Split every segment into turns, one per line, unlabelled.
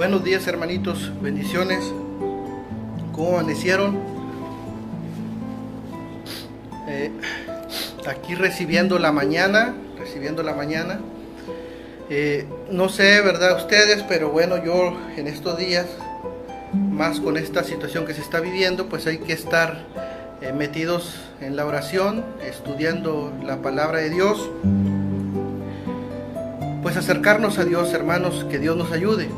Buenos días, hermanitos, bendiciones. ¿Cómo amanecieron? Aquí recibiendo la mañana. No sé, ¿verdad? Ustedes, pero bueno, yo en estos días, más con esta situación que se está viviendo, pues hay que estar metidos en la oración, estudiando la palabra de Dios, pues acercarnos a Dios, hermanos, que Dios nos ayude.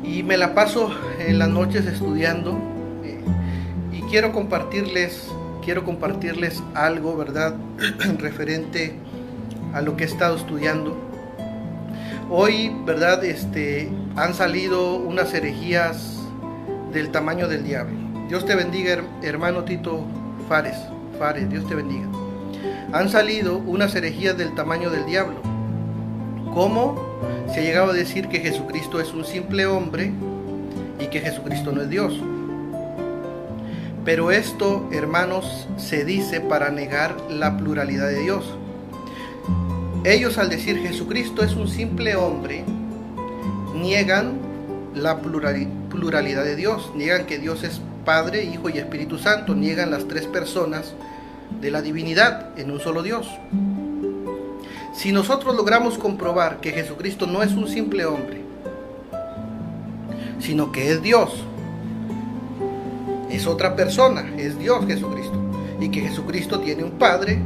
Y me la paso en las noches estudiando y quiero compartirles algo, ¿verdad? Referente a lo que he estado estudiando. Hoy, ¿verdad? Han salido unas herejías del tamaño del diablo. Dios te bendiga, hermano Tito Fares, Dios te bendiga. Han salido unas herejías del tamaño del diablo. ¿Cómo? Se ha llegado a decir que Jesucristo es un simple hombre y que Jesucristo no es Dios. Pero esto, hermanos, se dice para negar la pluralidad de Dios. Ellos, al decir Jesucristo es un simple hombre, niegan la pluralidad de Dios, niegan que Dios es Padre, Hijo y Espíritu Santo, niegan las tres personas de la divinidad en un solo Dios. Si nosotros logramos comprobar que Jesucristo no es un simple hombre, sino que es Dios, es otra persona, es Dios Jesucristo, y que Jesucristo tiene un Padre,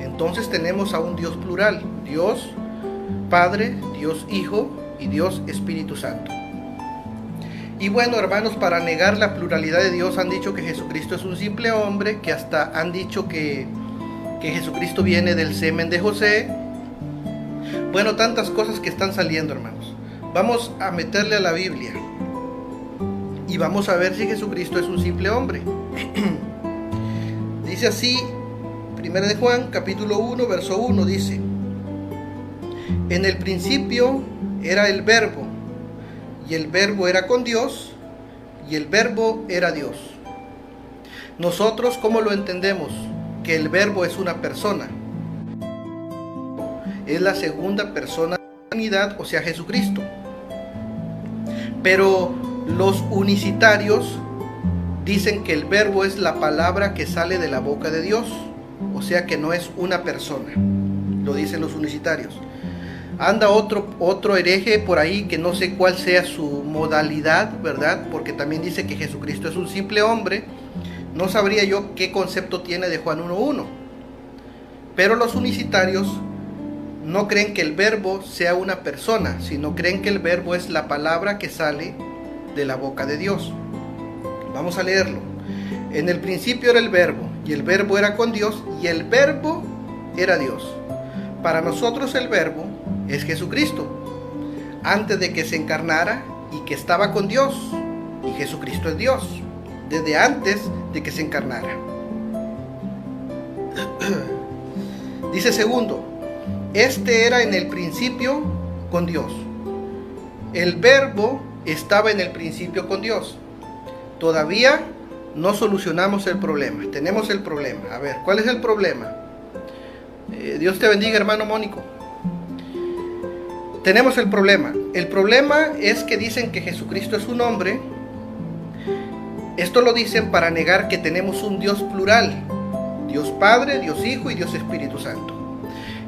entonces tenemos a un Dios plural, Dios Padre, Dios Hijo y Dios Espíritu Santo. Y bueno, hermanos, para negar la pluralidad de Dios han dicho que Jesucristo es un simple hombre, que hasta han dicho que Jesucristo viene del semen de José. Bueno, tantas cosas que están saliendo, hermanos. Vamos a meterle a la Biblia y vamos a ver si Jesucristo es un simple hombre. Dice así, 1 de Juan, capítulo 1, verso 1, dice: en el principio era el Verbo, y el Verbo era con Dios, y el Verbo era Dios. Nosotros, ¿cómo lo entendemos? Que el Verbo es una persona. Es la segunda persona de la Trinidad, o sea, Jesucristo. Pero los unicitarios dicen que el Verbo es la palabra que sale de la boca de Dios, o sea que no es una persona. Lo dicen los unicitarios. Anda otro hereje por ahí que no sé cuál sea su modalidad, ¿verdad? Porque también dice que Jesucristo es un simple hombre. No sabría yo qué concepto tiene de Juan 1:1. Pero los unicitarios no creen que el Verbo sea una persona, sino creen que el Verbo es la palabra que sale de la boca de Dios. Vamos a leerlo. En el principio era el Verbo, y el Verbo era con Dios, y el Verbo era Dios. Para nosotros el Verbo es Jesucristo, antes de que se encarnara y que estaba con Dios, y Jesucristo es Dios, desde antes de que se encarnara. Dice segundo, era en el principio con Dios. El Verbo estaba en el principio con Dios. Todavía no solucionamos el problema. Tenemos el problema. A ver, ¿cuál es el problema? Dios te bendiga, hermano Mónico. Tenemos el problema. El problema es que dicen que Jesucristo es un hombre. Esto lo dicen para negar que tenemos un Dios plural. Dios Padre, Dios Hijo y Dios Espíritu Santo.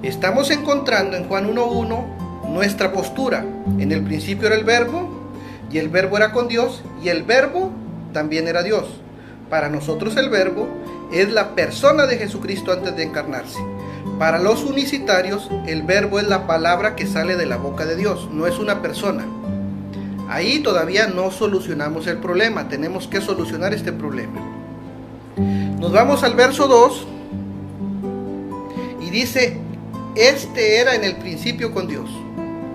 Estamos encontrando en Juan 1:1 nuestra postura. En el principio era el Verbo, y el Verbo era con Dios, y el Verbo también era Dios. Para nosotros el Verbo es la persona de Jesucristo antes de encarnarse. Para los unicitarios, el Verbo es la palabra que sale de la boca de Dios, no es una persona. Ahí todavía no solucionamos el problema, tenemos que solucionar este problema. Nos vamos al verso 2 y dice: era en el principio con Dios.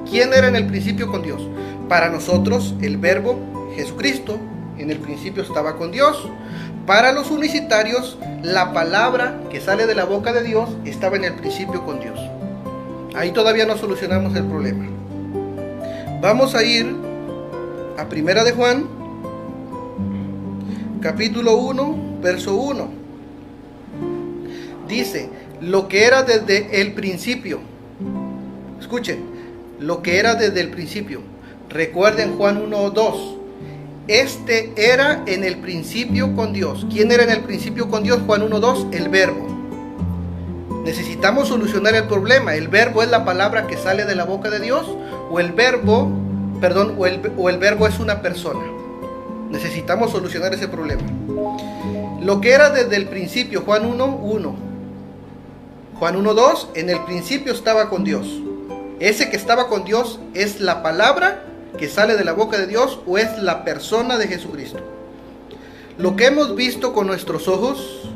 ¿Quién era en el principio con Dios? Para nosotros el Verbo, Jesucristo, en el principio estaba con Dios. Para los unicitarios, la palabra que sale de la boca de Dios estaba en el principio con Dios. Ahí todavía no solucionamos el problema. Vamos a ir a 1 de Juan, capítulo 1, verso 1. Dice: lo que era desde el principio. Escuchen, lo que era desde el principio. Recuerden Juan 1:2. Este era en el principio con Dios. ¿Quién era en el principio con Dios? Juan 1:2, el verbo. Necesitamos solucionar el problema. ¿El verbo es la palabra que sale de la boca de Dios? ¿O el verbo es una persona? Necesitamos solucionar ese problema. Lo que era desde el principio, Juan 1:1. Juan 1:2, en el principio estaba con Dios. Ese que estaba con Dios es la palabra que sale de la boca de Dios o es la persona de Jesucristo. Lo que hemos visto con nuestros ojos,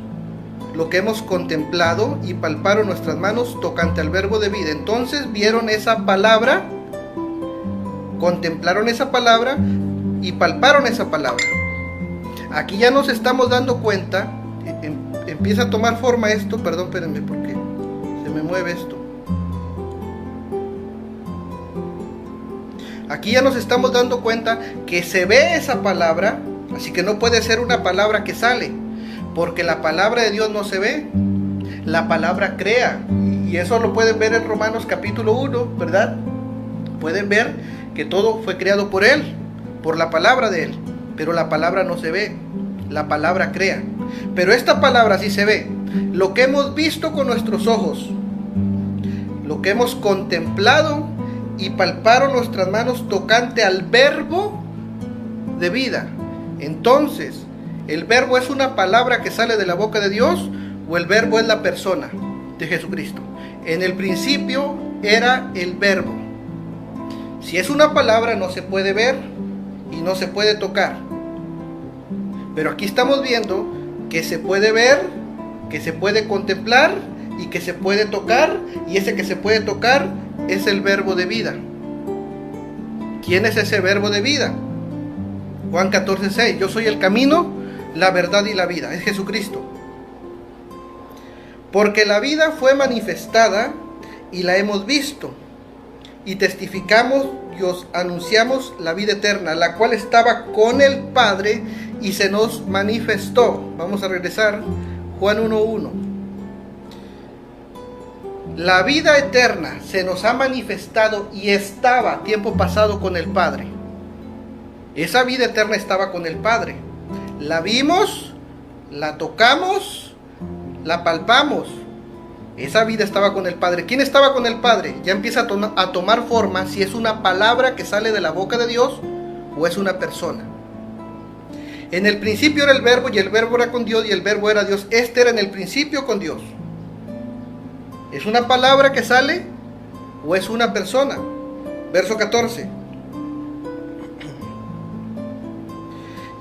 lo que hemos contemplado y palparon nuestras manos tocante al verbo de vida. Entonces vieron esa palabra, contemplaron esa palabra y palparon esa palabra. Aquí ya nos estamos dando cuenta, empieza a tomar forma esto, perdón, espérenme porque se me mueve esto. Aquí ya nos estamos dando cuenta que se ve esa palabra, así que no puede ser una palabra que sale, porque la palabra de Dios no se ve, la palabra crea, y eso lo pueden ver en Romanos capítulo 1, ¿verdad? Pueden ver que todo fue creado por Él, por la palabra de Él, pero la palabra no se ve, la palabra crea, pero esta palabra sí se ve. Lo que hemos visto con nuestros ojos, lo que hemos contemplado y palparon nuestras manos tocante al verbo de vida. Entonces, ¿el verbo es una palabra que sale de la boca de Dios o el verbo es la persona de Jesucristo? En el principio era el verbo. Si es una palabra no se puede ver y no se puede tocar. Pero aquí estamos viendo que se puede ver, que se puede contemplar y que se puede tocar, y ese que se puede tocar es el verbo de vida. ¿Quién es ese verbo de vida? Juan 14:6. Yo soy el camino, la verdad y la vida. Es Jesucristo. Porque la vida fue manifestada y la hemos visto, y testificamos y os anunciamos la vida eterna, la cual estaba con el Padre y se nos manifestó. Vamos a regresar. Juan 1:1. La vida eterna se nos ha manifestado y estaba tiempo pasado con el Padre. Esa vida eterna estaba con el Padre. La vimos, la tocamos, la palpamos. Esa vida estaba con el Padre. ¿Quién estaba con el Padre? Ya empieza a tomar forma si es una palabra que sale de la boca de Dios o es una persona. En el principio era el verbo y el verbo era con Dios y el verbo era Dios. Este era en el principio con Dios. ¿Es una palabra que sale o es una persona? Verso 14.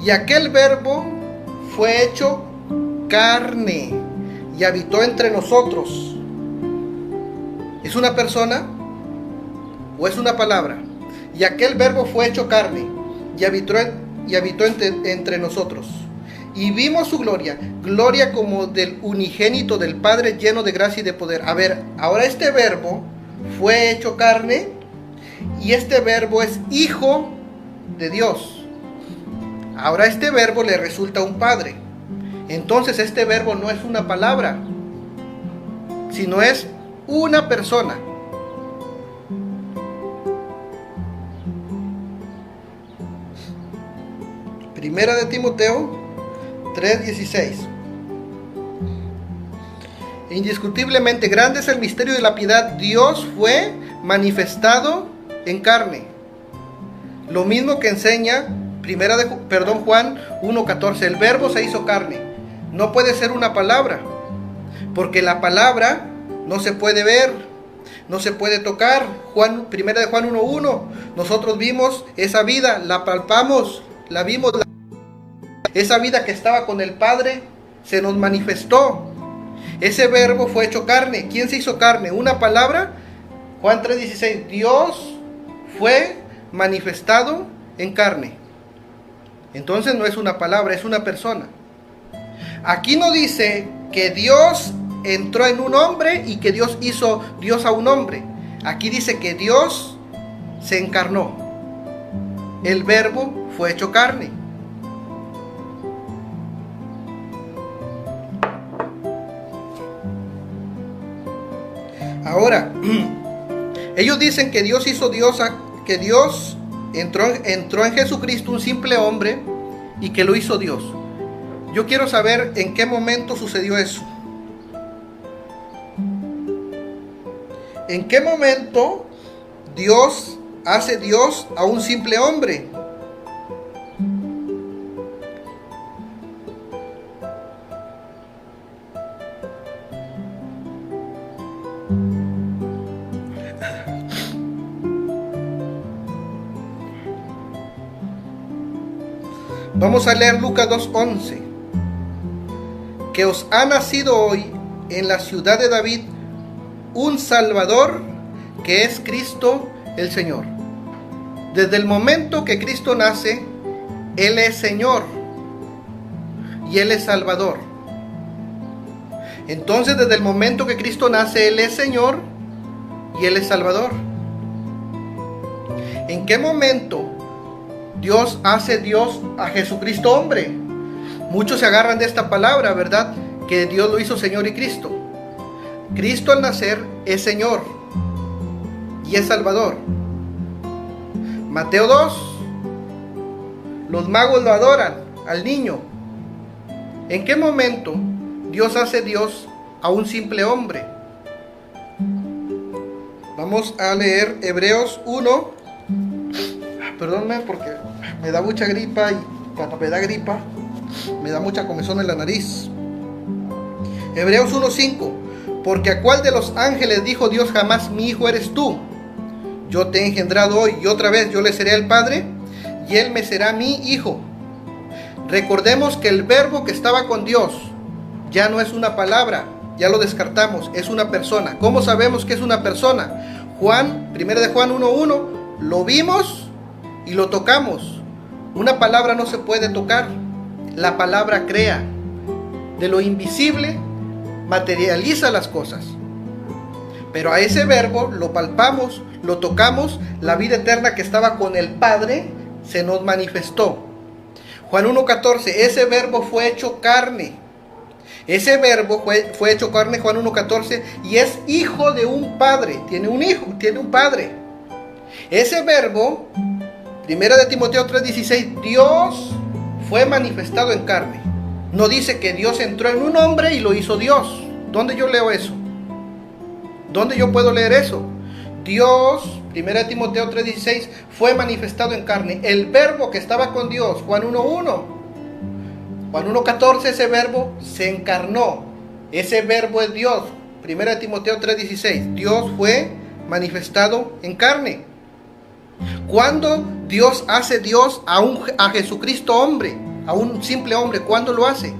Y aquel verbo fue hecho carne y habitó entre nosotros. ¿Es una persona o es una palabra? Y aquel verbo fue hecho carne y habitó entre nosotros. Y vimos su gloria, gloria como del unigénito del Padre, lleno de gracia y de poder. A ver, ahora este verbo fue hecho carne y este verbo es hijo de Dios. Ahora este verbo le resulta un padre. Entonces este verbo no es una palabra, sino es una persona. Primera de Timoteo 3:16. Indiscutiblemente grande es el misterio de la piedad. Dios fue manifestado en carne. Lo mismo que enseña Juan 1:14. El verbo se hizo carne. No puede ser una palabra, porque la palabra no se puede ver, no se puede tocar. Primera de Juan 1:1. Nosotros vimos esa vida, la palpamos, la vimos. Esa vida que estaba con el Padre se nos manifestó. Ese verbo fue hecho carne. ¿Quién se hizo carne? ¿Una palabra? Juan 3:16. Dios fue manifestado en carne. Entonces no es una palabra, es una persona. Aquí no dice que Dios entró en un hombre y que Dios hizo Dios a un hombre. Aquí dice que Dios se encarnó. El verbo fue hecho carne. Ahora, ellos dicen que Dios hizo Dios, que Dios entró en Jesucristo un simple hombre y que lo hizo Dios. Yo quiero saber en qué momento sucedió eso. ¿En qué momento Dios hace Dios a un simple hombre? Vamos a leer Lucas 2:11. Que os ha nacido hoy en la ciudad de David un Salvador, que es Cristo el Señor. Desde el momento que Cristo nace, Él es Señor y Él es Salvador. Entonces, desde el momento que Cristo nace, Él es Señor y Él es Salvador. ¿En qué momento Dios hace Dios a Jesucristo hombre? Muchos se agarran de esta palabra, ¿verdad? Que Dios lo hizo Señor y Cristo. Cristo al nacer es Señor y es Salvador. Mateo 2, los magos lo adoran al niño. ¿En qué momento Dios hace Dios a un simple hombre? Vamos a leer Hebreos 1. Perdónme porque me da mucha gripa y cuando me da gripa me da mucha comezón en la nariz. Hebreos 1:5. Porque a cuál de los ángeles dijo Dios jamás: mi hijo eres tú, yo te he engendrado hoy, y otra vez yo le seré el padre, y él me será mi hijo. Recordemos que el verbo que estaba con Dios ya no es una palabra, ya lo descartamos, es una persona. ¿Cómo sabemos que es una persona? 1 de Juan 1:1, lo vimos y lo tocamos. Una palabra no se puede tocar, la palabra crea. De lo invisible materializa las cosas. Pero a ese verbo lo palpamos, lo tocamos, la vida eterna que estaba con el Padre se nos manifestó. Juan 1:14, ese verbo fue hecho carne. Ese verbo fue hecho carne, Juan 1:14, y es hijo de un padre. Tiene un hijo, tiene un padre. Ese verbo, 1 de Timoteo 3:16, Dios fue manifestado en carne. No dice que Dios entró en un hombre y lo hizo Dios. ¿Dónde yo leo eso? ¿Dónde yo puedo leer eso? Dios, 1 de Timoteo 3:16, fue manifestado en carne. El verbo que estaba con Dios, Juan 1:1. Juan 1:14, ese verbo se encarnó. Ese verbo es Dios. 1 de Timoteo 3:16. Dios fue manifestado en carne. ¿Cuándo Dios hace Dios a Jesucristo hombre? A un simple hombre, ¿cuándo lo hace?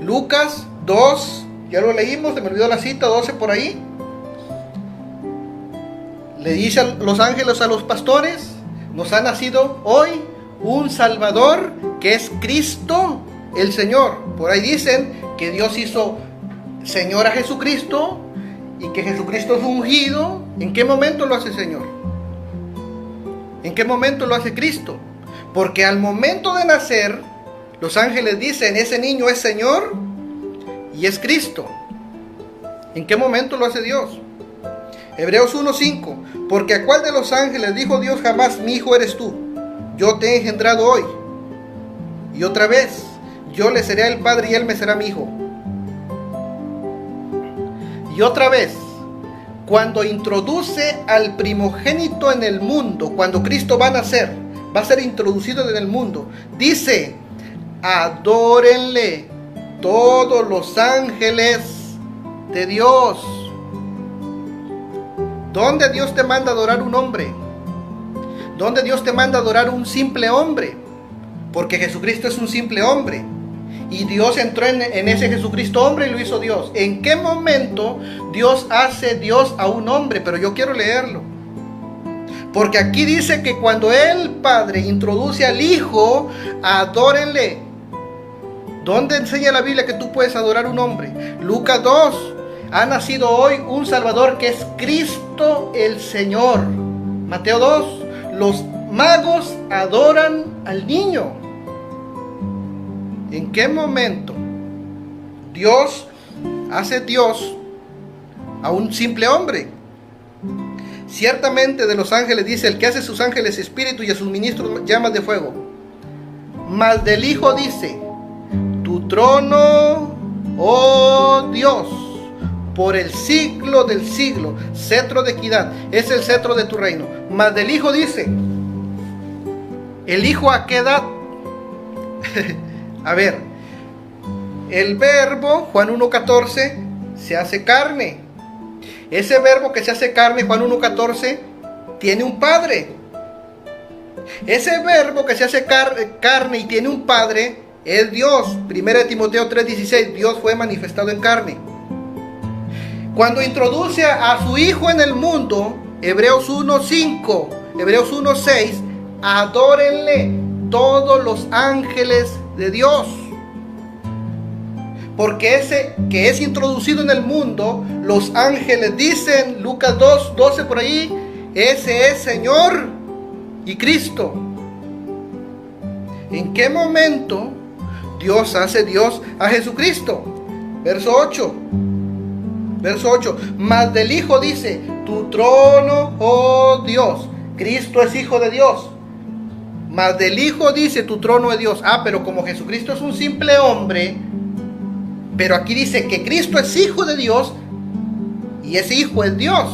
Lucas 2, ya lo leímos, se me olvidó la cita, 12 por ahí. Le dice a los ángeles a los pastores: nos ha nacido hoy un Salvador, que es Cristo el Señor. Por ahí dicen que Dios hizo Señor a Jesucristo y que Jesucristo es ungido. ¿En qué momento lo hace Señor? ¿En qué momento lo hace Cristo? Porque al momento de nacer, los ángeles dicen: ese niño es Señor y es Cristo. ¿En qué momento lo hace Dios? Hebreos 1:5. Porque a cuál de los ángeles dijo Dios jamás: mi hijo eres tú, yo te he engendrado hoy, y otra vez yo le seré el padre y él me será mi hijo. Y otra vez, cuando introduce al primogénito en el mundo, cuando Cristo va a nacer, va a ser introducido en el mundo, dice: adórenle todos los ángeles de Dios. ¿Dónde Dios te manda a adorar un hombre? ¿Dónde Dios te manda a adorar un simple hombre? Porque Jesucristo es un simple hombre. Y Dios entró en ese Jesucristo hombre y lo hizo Dios. ¿En qué momento Dios hace Dios a un hombre? Pero yo quiero leerlo. Porque aquí dice que cuando el Padre introduce al Hijo, adórenle. ¿Dónde enseña la Biblia que tú puedes adorar a un hombre? Lucas 2. Ha nacido hoy un Salvador, que es Cristo el Señor. Mateo 2. Los magos adoran al niño. ¿En qué momento Dios hace Dios a un simple hombre? Ciertamente de los ángeles dice: el que hace sus ángeles espíritu y a sus ministros llamas de fuego. Mas del Hijo dice: tu trono, oh Dios, por el siglo del siglo, cetro de equidad, es el cetro de tu reino. Mas del Hijo dice: ¿el Hijo a qué edad? A ver, el verbo, Juan 1:14, se hace carne. Ese verbo que se hace carne, Juan 1:14, tiene un padre. Ese verbo que se hace carne y tiene un padre es Dios. 1 Timoteo 3:16, Dios fue manifestado en carne. Cuando introduce a su Hijo en el mundo, Hebreos 1:5, Hebreos 1:6, adórenle todos los ángeles de Dios. Porque ese que es introducido en el mundo, los ángeles dicen, Lucas 2:12 por ahí, ese es Señor y Cristo. ¿En qué momento Dios hace Dios a Jesucristo? Verso 8. Mas del Hijo dice: tu trono, oh Dios. Cristo es Hijo de Dios. Mas del Hijo dice: tu trono es Dios. Pero como Jesucristo es un simple hombre, pero aquí dice que Cristo es Hijo de Dios y ese Hijo es Dios.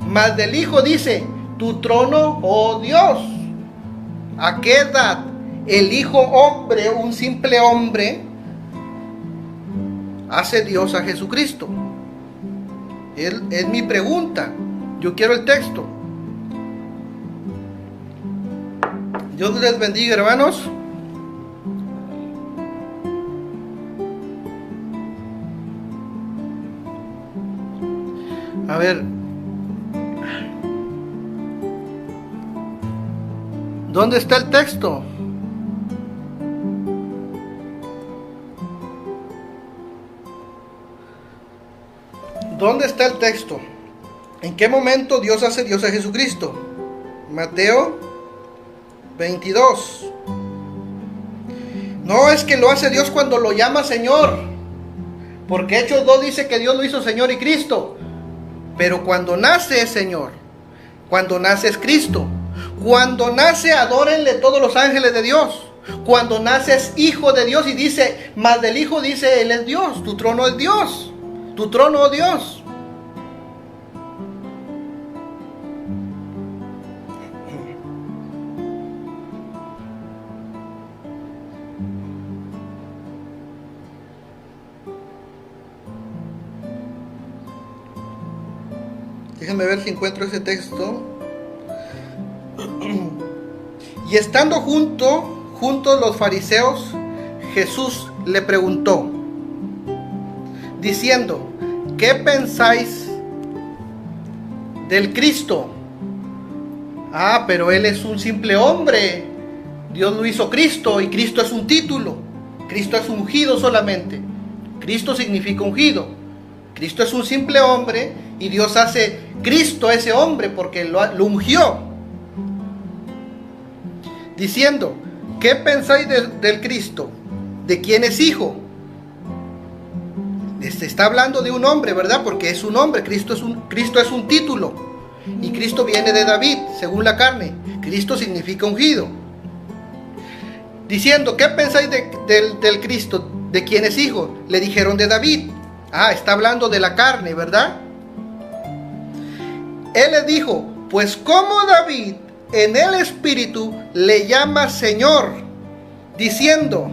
Mas del Hijo dice: tu trono, oh Dios. ¿A qué edad el Hijo hombre, un simple hombre, hace Dios a Jesucristo? Es mi pregunta. Yo quiero el texto. Dios les bendiga, hermanos. A ver, ¿dónde está el texto? ¿Dónde está el texto? ¿En qué momento Dios hace Dios a Jesucristo? Mateo 22. No es que lo hace Dios cuando lo llama Señor, porque Hechos 2 dice que Dios lo hizo Señor y Cristo. Pero cuando nace es Señor, cuando nace es Cristo, cuando nace adórenle todos los ángeles de Dios, cuando nace es Hijo de Dios y dice, más del Hijo dice, Él es Dios, tu trono es Dios, tu trono, oh Dios. Déjenme ver si encuentro ese texto. Y estando juntos los fariseos, Jesús le preguntó, diciendo, ¿qué pensáis del Cristo? Pero Él es un simple hombre. Dios lo hizo Cristo y Cristo es un título. Cristo es ungido solamente. Cristo significa ungido. Cristo es un simple hombre y Dios hace Cristo ese hombre porque lo ungió. Diciendo, ¿qué pensáis del Cristo? ¿De quién es hijo? Se está hablando de un hombre, ¿verdad? Porque es un hombre. Cristo es un título. Y Cristo viene de David, según la carne. Cristo significa ungido. Diciendo, ¿qué pensáis del Cristo? ¿De quién es hijo? Le dijeron de David. Está hablando de la carne, ¿verdad? Él les dijo, pues como David en el espíritu le llama Señor, diciendo,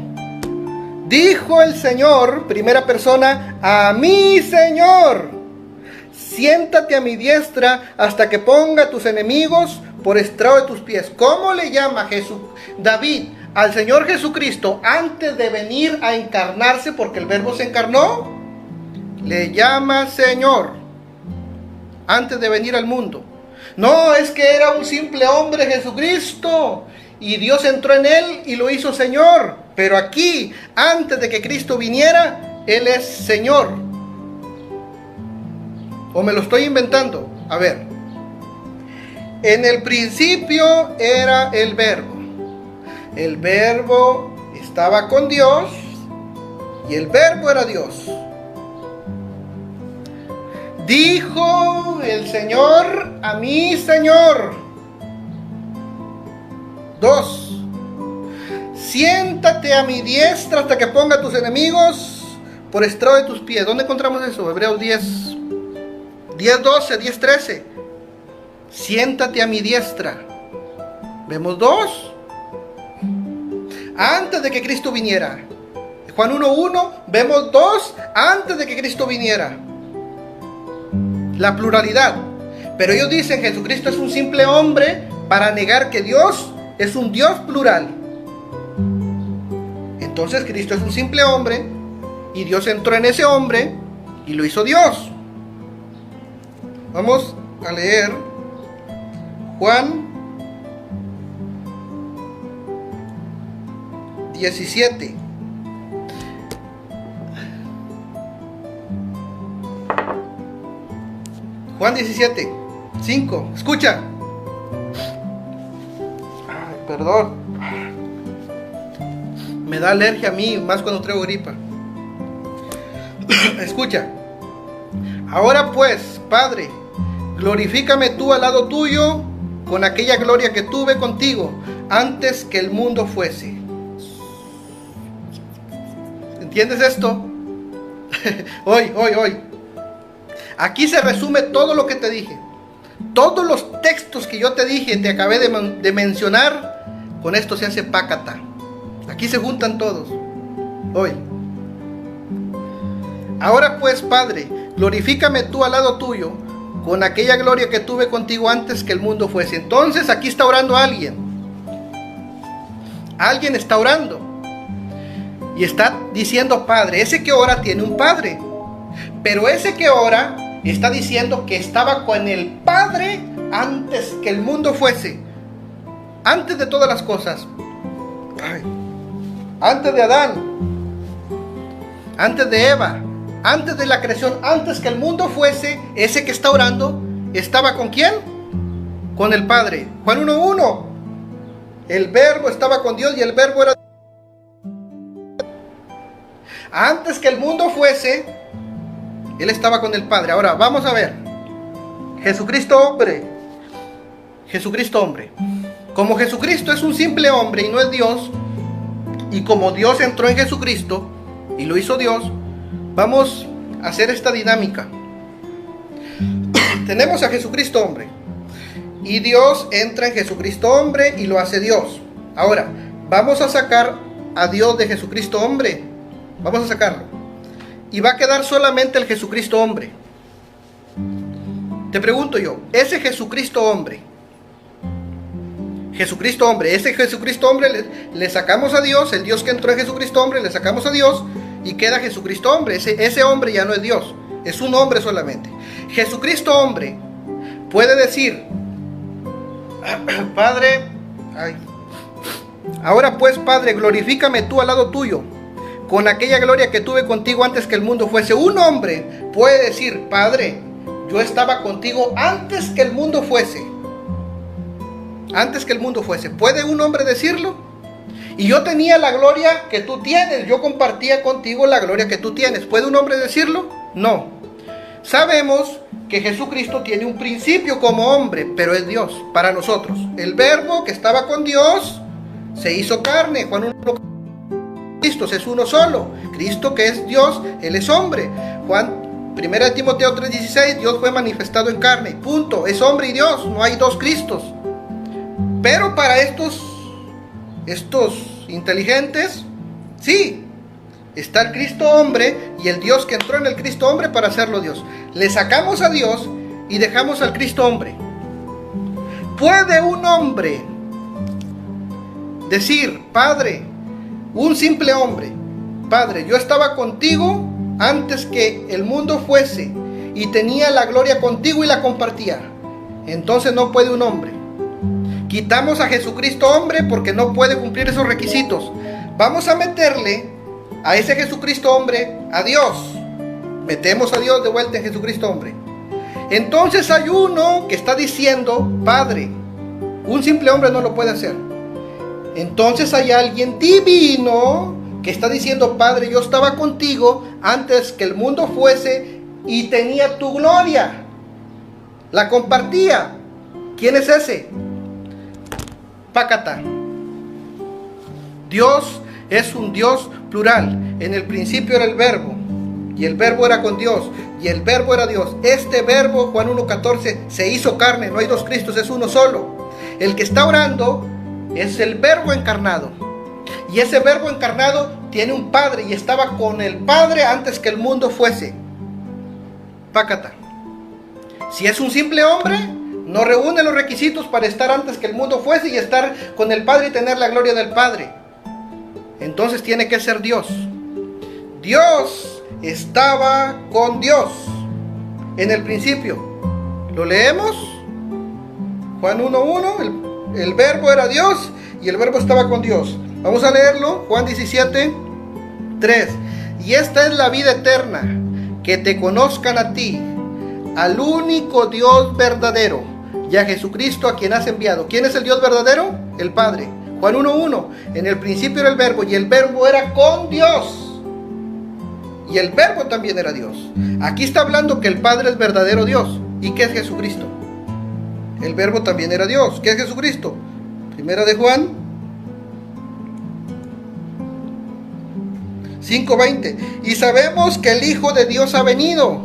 dijo el Señor, primera persona, a mi Señor, siéntate a mi diestra hasta que ponga tus enemigos por estrado de tus pies. ¿Cómo le llama David al Señor Jesucristo antes de venir a encarnarse? Porque el Verbo se encarnó. Le llama Señor antes de venir al mundo. No, es que era un simple hombre Jesucristo y Dios entró en él y lo hizo Señor. Pero aquí, antes de que Cristo viniera, Él es Señor. ¿O me lo estoy inventando? A ver. En el principio era el Verbo. El Verbo estaba con Dios y el Verbo era Dios. Dijo el Señor a mi Señor. 2. Siéntate a mi diestra hasta que ponga a tus enemigos por estrado de tus pies. ¿Dónde encontramos eso? Hebreos 10:12, 10:13. Siéntate a mi diestra. Vemos 2. Antes de que Cristo viniera. Juan 1:1, vemos 2 antes de que Cristo viniera. La pluralidad. Pero ellos dicen Jesucristo es un simple hombre para negar que Dios es un Dios plural. Entonces Cristo es un simple hombre y Dios entró en ese hombre y lo hizo Dios. Vamos a leer Juan 17. Juan 17, 5. Escucha. Ay, perdón. Me da alergia a mí, más cuando traigo gripa. Escucha. Ahora pues, Padre, glorifícame tú al lado tuyo con aquella gloria que tuve contigo antes que el mundo fuese. ¿Entiendes esto? Hoy. Aquí se resume todo lo que te dije. Todos los textos que yo te dije, te acabé de mencionar, con esto se hace pácata. Aquí se juntan todos. Hoy. Ahora pues, Padre, glorifícame tú al lado tuyo con aquella gloria que tuve contigo antes que el mundo fuese. Entonces aquí está orando alguien. Alguien está orando. Y está diciendo Padre. Ese que ora tiene un Padre. Pero ese que ora está diciendo que estaba con el Padre antes que el mundo fuese. Antes de todas las cosas. Antes de Adán. Antes de Eva. Antes de la creación. Antes que el mundo fuese. Ese que está orando estaba ¿con quién? Con el Padre. Juan 1:1. El verbo estaba con Dios y el verbo era. Antes que el mundo fuese, Él estaba con el Padre. Ahora, vamos a ver. Jesucristo hombre. Jesucristo hombre. Como Jesucristo es un simple hombre y no es Dios, y como Dios entró en Jesucristo y lo hizo Dios, vamos a hacer esta dinámica. Tenemos a Jesucristo hombre. Y Dios entra en Jesucristo hombre y lo hace Dios. Ahora, vamos a sacar a Dios de Jesucristo hombre. Vamos a sacarlo. Y va a quedar solamente el Jesucristo hombre. Te pregunto yo, ese Jesucristo hombre, ese Jesucristo hombre le sacamos a Dios, el Dios que entró en Jesucristo hombre, le sacamos a Dios y queda Jesucristo hombre. Ese hombre ya no es Dios, es un hombre solamente. Jesucristo hombre puede decir, Padre, ahora pues Padre, glorifícame tú al lado tuyo con aquella gloria que tuve contigo antes que el mundo fuese. Un hombre puede decir, Padre, yo estaba contigo antes que el mundo fuese. Antes que el mundo fuese. ¿Puede un hombre decirlo? Y yo tenía la gloria que tú tienes. Yo compartía contigo la gloria que tú tienes. ¿Puede un hombre decirlo? No. Sabemos que Jesucristo tiene un principio como hombre, pero es Dios para nosotros. El verbo que estaba con Dios se hizo carne. Juan 1. Cristo es uno solo. Cristo que es Dios, Él es hombre. 1 Timoteo 3:16, Dios fue manifestado en carne. Punto. Es hombre y Dios. No hay dos Cristos. Pero para estos inteligentes, sí, está el Cristo hombre y el Dios que entró en el Cristo hombre para hacerlo Dios. Le sacamos a Dios y dejamos al Cristo hombre. ¿Puede un hombre decir, Padre, un simple hombre, Padre, yo estaba contigo antes que el mundo fuese y tenía la gloria contigo y la compartía? Entonces no puede un hombre. Quitamos a Jesucristo hombre porque no puede cumplir esos requisitos. Vamos a meterle a ese Jesucristo hombre a Dios. Metemos a Dios de vuelta en Jesucristo hombre. Entonces hay uno que está diciendo, Padre, un simple hombre no lo puede hacer. Entonces hay alguien divino que está diciendo, Padre, yo estaba contigo antes que el mundo fuese y tenía tu gloria. la compartía. ¿Quién es ese? Pácata. Dios es un Dios plural. En el principio era el verbo, y el verbo era con Dios, y el verbo era Dios. Este verbo, Juan 1:14, se hizo carne. No hay dos Cristos, es uno solo. El que está orando es el verbo encarnado. Y ese verbo encarnado tiene un padre, y estaba con el Padre antes que el mundo fuese. Pácata. Si es un simple hombre, no reúne los requisitos para estar antes que el mundo fuese y estar con el Padre y tener la gloria del Padre. Entonces tiene que ser Dios. Dios estaba con Dios en el principio. ¿Lo leemos? Juan 1:1, el verbo era Dios y el verbo estaba con Dios. Vamos a leerlo, Juan 17:3. Y esta es la vida eterna, que te conozcan a ti, al único Dios verdadero, y a Jesucristo a quien has enviado. ¿Quién es el Dios verdadero? El Padre. Juan 1:1, en el principio era el verbo, y el verbo era con Dios, y el verbo también era Dios. Aquí está hablando que el Padre es verdadero Dios. ¿Y qué es Jesucristo? El verbo también era Dios. ¿Qué es Jesucristo? Primera de Juan 5:20. Y sabemos que el Hijo de Dios ha venido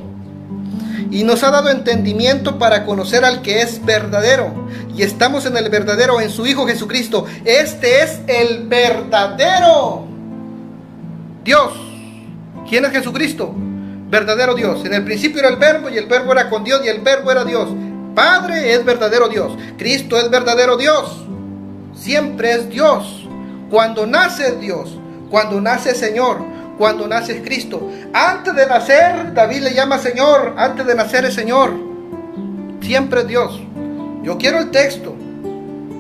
y nos ha dado entendimiento para conocer al que es verdadero. Y estamos en el verdadero, en su Hijo Jesucristo. Este es el verdadero Dios. ¿Quién es Jesucristo? Verdadero Dios. En el principio era el verbo, y el verbo era con Dios, y el verbo era Dios. Padre es verdadero Dios. Cristo es verdadero Dios. Siempre es Dios. Cuando nace es Dios. Cuando nace es Señor. Cuando nace es Cristo. Antes de nacer, David le llama Señor. Antes de nacer es Señor. Siempre es Dios. Yo quiero el texto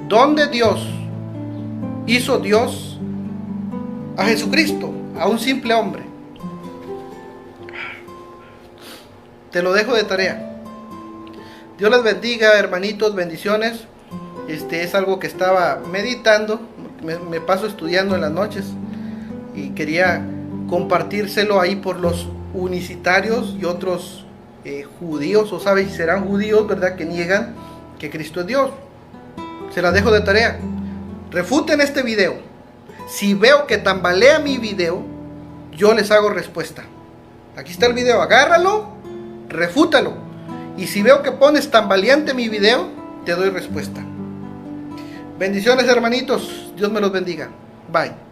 donde Dios hizo Dios a Jesucristo, a un simple hombre. Te lo dejo de tarea. Dios les bendiga, hermanitos, bendiciones. Es algo que estaba meditando, me paso estudiando en las noches y quería compartírselo ahí por los unicitarios y otros judíos, o sabes si serán judíos, ¿verdad?, que niegan que Cristo es Dios. Se las dejo de tarea. Refuten este video. Si veo que tambalea mi video, yo les hago respuesta. Aquí está el video, agárralo, refútalo. Y si veo que pones tambaleante mi video, te doy respuesta. Bendiciones, hermanitos. Dios me los bendiga. Bye.